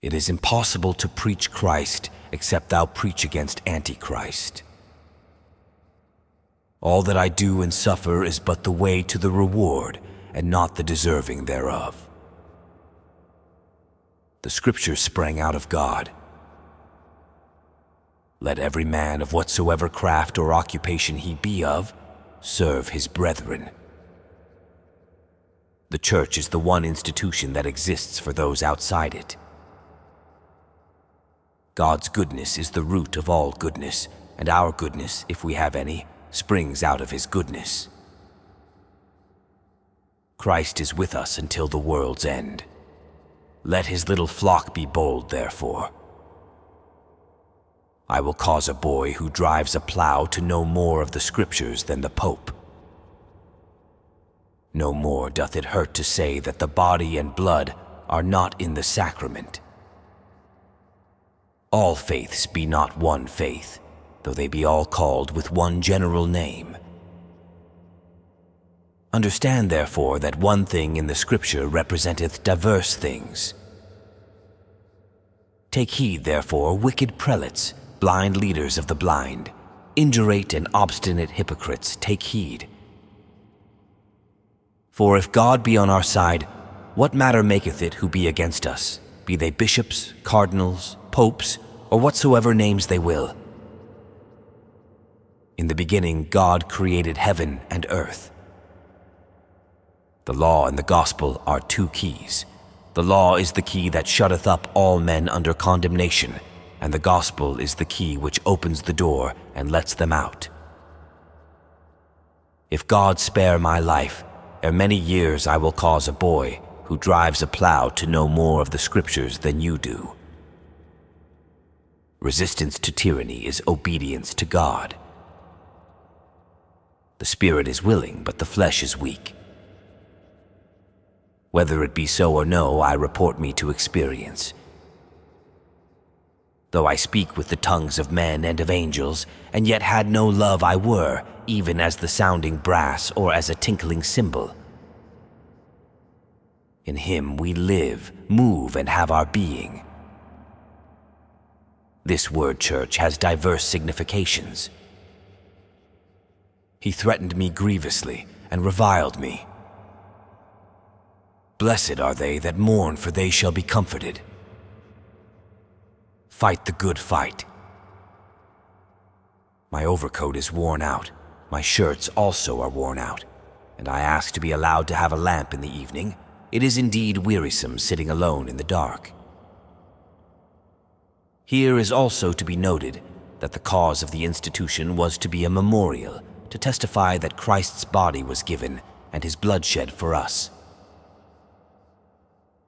It is impossible to preach Christ except thou preach against Antichrist. All that I do and suffer is but the way to the reward, and not the deserving thereof. The Scriptures sprang out of God. Let every man of whatsoever craft or occupation he be of, serve his brethren. The church is the one institution that exists for those outside it. God's goodness is the root of all goodness, and our goodness, if we have any, springs out of his goodness. Christ is with us until the world's end. Let his little flock be bold, therefore. I will cause a boy who drives a plow to know more of the Scriptures than the Pope. No more doth it hurt to say that the body and blood are not in the sacrament. All faiths be not one faith, though they be all called with one general name. Understand, therefore, that one thing in the Scripture representeth diverse things. Take heed, therefore, wicked prelates, blind leaders of the blind, indurate and obstinate hypocrites, take heed. For if God be on our side, what matter maketh it who be against us, be they bishops, cardinals, popes, or whatsoever names they will? In the beginning God created heaven and earth. The law and the gospel are two keys. The law is the key that shutteth up all men under condemnation, and the gospel is the key which opens the door and lets them out. If God spare my life, ere many years I will cause a boy who drives a plow to know more of the Scriptures than you do. Resistance to tyranny is obedience to God. The spirit is willing, but the flesh is weak. Whether it be so or no, I report me to experience. Though I speak with the tongues of men and of angels, and yet had no love, I were even as the sounding brass or as a tinkling cymbal. In him we live, move, and have our being. This word church has diverse significations. He threatened me grievously and reviled me. Blessed are they that mourn, for they shall be comforted. Fight the good fight. My overcoat is worn out, my shirts also are worn out, and I ask to be allowed to have a lamp in the evening. It is indeed wearisome sitting alone in the dark. Here is also to be noted that the cause of the institution was to be a memorial, to testify that Christ's body was given and his blood shed for us.